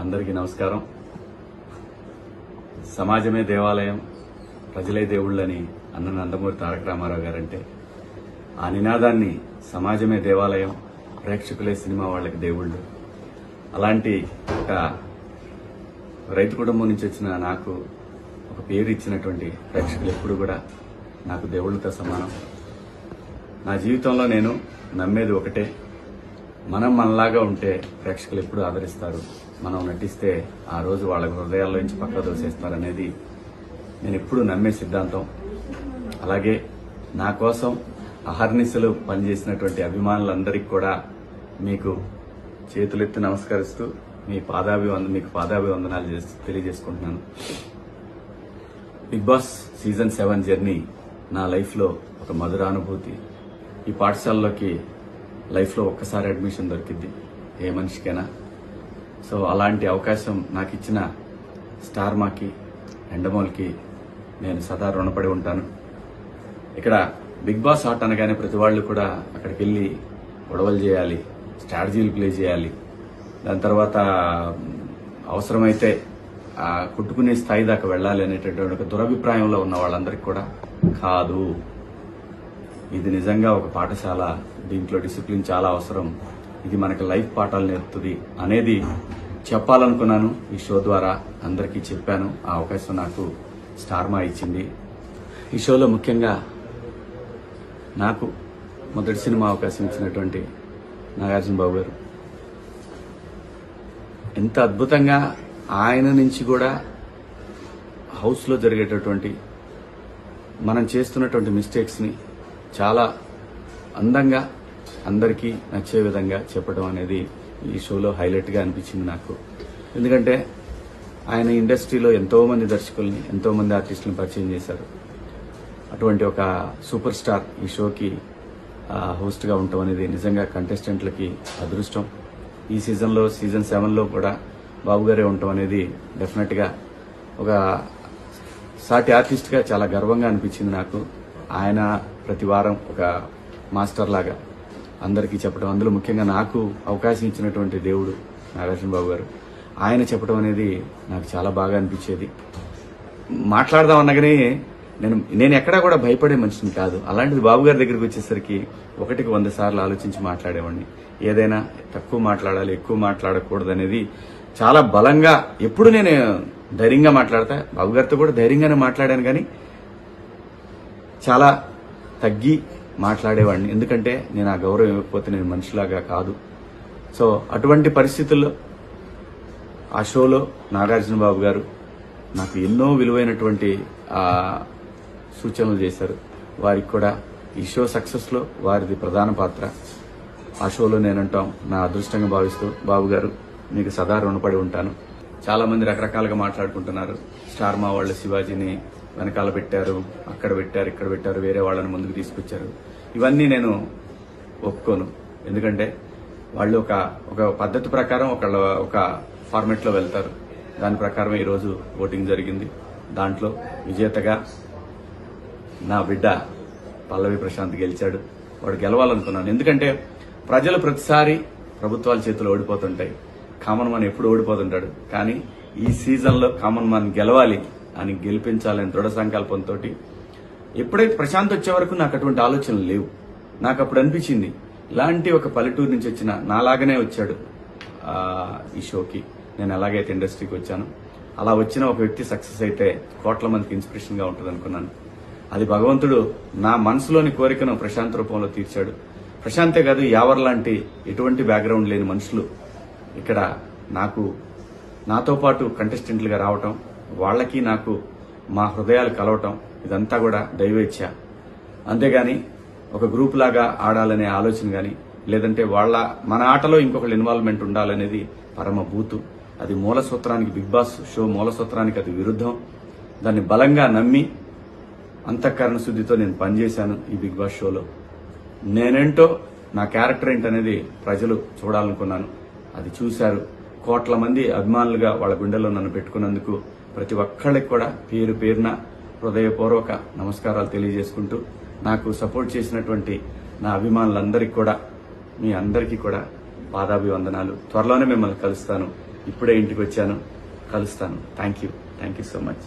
అందరికీ నమస్కారం. సమాజమే దేవాలయం, ప్రజలే దేవుళ్ళని అన్న నందమూరి తారక రామారావు గారంటే ఆ నినాదాన్ని సమాజమే దేవాలయం, ప్రేక్షకులే సినిమా వాళ్ళకి దేవుళ్ళు. అలాంటి ఒక రైతు కుటుంబం నుంచి వచ్చిన నాకు ఒక పేరు ఇచ్చినటువంటి ప్రేక్షకులు ఎప్పుడు కూడా నాకు దేవుళ్ళతో సమానం. నా జీవితంలో నేను నమ్మేది ఒకటే, మనం మనలాగా ఉంటే ప్రేక్షకులు ఎప్పుడు ఆదరిస్తారు, మనం నటిస్తే ఆ రోజు వాళ్ళ హృదయాల్లో నుంచి పక్క దోసేస్తారనేది నేను ఎప్పుడు నమ్మే సిద్ధాంతం. అలాగే నా కోసం అహర్నిశలు పనిచేసినటువంటి అభిమానులందరికీ కూడా మీకు చేతులెత్తి నమస్కరిస్తూ మీకు పాదాభివందనాలు తెలియజేసుకుంటున్నాను. బిగ్ బాస్ సీజన్ 7 జర్నీ నా లైఫ్లో ఒక మధురానుభూతి. ఈ పాఠశాలలోకి లైఫ్లో ఒక్కసారి అడ్మిషన్ దొరికింది ఏ మనిషికైనా. సో అలాంటి అవకాశం నాకు ఇచ్చిన స్టార్ మాకి, ఎండమోల్కి నేను సదా రుణపడి ఉంటాను. ఇక్కడ బిగ్ బాస్ ఆట అనగానే ప్రతి వాళ్ళు కూడా అక్కడికి వెళ్ళి గొడవలు చేయాలి, స్ట్రాటజీలు ప్లే చేయాలి, దాని తర్వాత అవసరమైతే కుట్టుకునే స్థాయి దాకా వెళ్ళాలి అనేటటువంటి ఒక దురభిప్రాయంలో ఉన్న వాళ్ళందరికీ కూడా కాదు, ఇది నిజంగా ఒక పాఠశాల, దీంట్లో డిసిప్లిన్ చాలా అవసరం, ఇది మనకి లైఫ్ పాఠాలు నేర్పుతుంది అనేది చెప్పాలనుకున్నాను. ఈ షో ద్వారా అందరికీ చెప్పాను. ఆ అవకాశం నాకు స్టార్ మా ఇచ్చింది. ఈ షోలో ముఖ్యంగా నాకు మొదటి సినిమా అవకాశం ఇచ్చినటువంటి నాగార్జున బాబు గారు ఎంత అద్భుతంగా ఆయన నుంచి కూడా హౌస్లో జరిగేటటువంటి మనం చేస్తున్నటువంటి మిస్టేక్స్ని చాలా అందంగా అందరికీ నచ్చే విధంగా చెప్పడం అనేది ఈ షోలో హైలైట్గా అనిపించింది నాకు. ఎందుకంటే ఆయన ఇండస్ట్రీలో ఎంతో మంది దర్శకుల్ని, ఎంతో మంది ఆర్టిస్టులను పరిచయం చేశారు. అటువంటి ఒక సూపర్ స్టార్ ఈ షోకి హోస్ట్గా ఉండటం అనేది నిజంగా కంటెస్టెంట్లకి అదృష్టం. ఈ సీజన్ 7లో కూడా బాబు గారే ఉండటం అనేది డెఫినెట్గా ఒక సాటి ఆర్టిస్ట్గా చాలా గర్వంగా అనిపించింది నాకు. ఆయన ప్రతి వారం ఒక మాస్టర్ లాగా అందరికీ చెప్పడం, అందులో ముఖ్యంగా నాకు అవకాశం ఇచ్చినటువంటి దేవుడు నాగార్జున బాబు గారు, ఆయన చెప్పడం అనేది నాకు చాలా బాగా అనిపించేది. మాట్లాడదాం అనగానే నేను ఎక్కడా కూడా భయపడే మనిషిని కాదు. అలాంటిది బాబు గారి దగ్గరికి వచ్చేసరికి 1కి 100 సార్లు ఆలోచించి మాట్లాడేవాడిని. ఏదైనా తక్కువ మాట్లాడాలి, ఎక్కువ మాట్లాడకూడదు అనేది చాలా బలంగా ఎప్పుడు నేను ధైర్యంగా మాట్లాడతా. బాబు గారితో కూడా ధైర్యంగానే మాట్లాడాను, కానీ చాలా తగ్గి మాట్లాడేవాడిని. ఎందుకంటే నేను ఆ గౌరవం ఇవ్వకపోతే నేను మనిషిలాగా కాదు. సో అటువంటి పరిస్థితుల్లో ఆ షోలో నాగార్జున బాబు గారు నాకు ఎన్నో విలువైనటువంటి సూచనలు చేశారు. వారికి కూడా ఈ షో సక్సెస్లో వారిది ప్రధాన పాత్ర. ఆ షోలో నేనంటాం నా అదృష్టంగా భావిస్తూ బాబు గారు మీకు సదా రుణపడి ఉంటాను. చాలా మంది రకరకాలుగా మాట్లాడుకుంటున్నారు. స్టార్ మా వాళ్ళు శివాజీని వెనకాల పెట్టారు, అక్కడ పెట్టారు, ఇక్కడ పెట్టారు, వేరే వాళ్ళని ముందుకు తీసుకొచ్చారు. ఇవన్నీ నేను ఒప్పుకోను. ఎందుకంటే వాళ్ళు ఒక పద్ధతి ప్రకారం ఒక ఫార్మెట్లో వెళ్తారు. దాని ప్రకారమే ఈరోజు ఓటింగ్ జరిగింది. దాంట్లో విజేతగా నా బిడ్డ పల్లవి ప్రశాంత్ గెలిచాడు. వాడు గెలవాలనుకున్నాను. ఎందుకంటే ప్రజలు ప్రతిసారి ప్రభుత్వాల చేతిలో ఓడిపోతుంటాయి, కామన్ మ్యాన్ ఎప్పుడు ఓడిపోతుంటాడు. కానీ ఈ సీజన్లో కామన్ మ్యాన్ గెలవాలి అని, గెలిపించాలని దృఢ సంకల్పంతో ఎప్పుడైతే ప్రశాంత్ వచ్చే వరకు నాకు అటువంటి ఆలోచనలు లేవు. నాకు అప్పుడు అనిపించింది, ఇలాంటి ఒక పల్లెటూరు నుంచి వచ్చిన నాలాగనే వచ్చాడు ఈ షోకి, నేను ఎలాగైతే ఇండస్ట్రీకి వచ్చాను అలా వచ్చిన ఒక వ్యక్తి సక్సెస్ అయితే కోట్ల మందికి ఇన్స్పిరేషన్గా ఉంటుంది అనుకున్నాను. అది భగవంతుడు నా మనసులోని కోరికను ప్రశాంత్ రూపంలో తీర్చాడు. ప్రశాంతే కాదు, యావర్ లాంటి ఎటువంటి బ్యాక్గ్రౌండ్ లేని మనుషులు ఇక్కడ నాతో పాటు కంటెస్టెంట్లుగా రావటం, వాళ్ళకి నాకు మా హృదయాలు కలవటం, ఇదంతా కూడా దైవేచ్ఛ. అంతేగాని ఒక గ్రూప్ లాగా ఆడాలనే ఆలోచన కానీ, లేదంటే మన ఆటలో ఇంకొకళ్ళ ఇన్వాల్వ్మెంట్ ఉండాలనేది పరమ బూతు. అది మూల సూత్రానికి, బిగ్ బాస్ షో మూల సూత్రానికి అది విరుద్ధం. దాన్ని బలంగా నమ్మి అంతఃకరణ శుద్ధితో నేను పనిచేశాను ఈ బిగ్ బాస్ షోలో. నేనేంటో, నా క్యారెక్టర్ ఏంటనేది ప్రజలు చూడాలనుకున్నాను. అది చూశారు. కోట్ల మంది అభిమానులుగా వాళ్ళ గుండెల్లో నన్ను పెట్టుకున్నందుకు ప్రతి ఒక్కళ్ళకి కూడా పేరు పేరున హృదయపూర్వక నమస్కారాలు తెలియజేసుకుంటూ, నాకు సపోర్ట్ చేసినటువంటి నా అభిమానులందరికీ కూడా, మీ అందరికీ కూడా పాదాభివందనాలు. త్వరలోనే మిమ్మల్ని కలుస్తాను. ఇప్పుడే ఇంటికి వచ్చాను, కలుస్తాను. Thank you so much.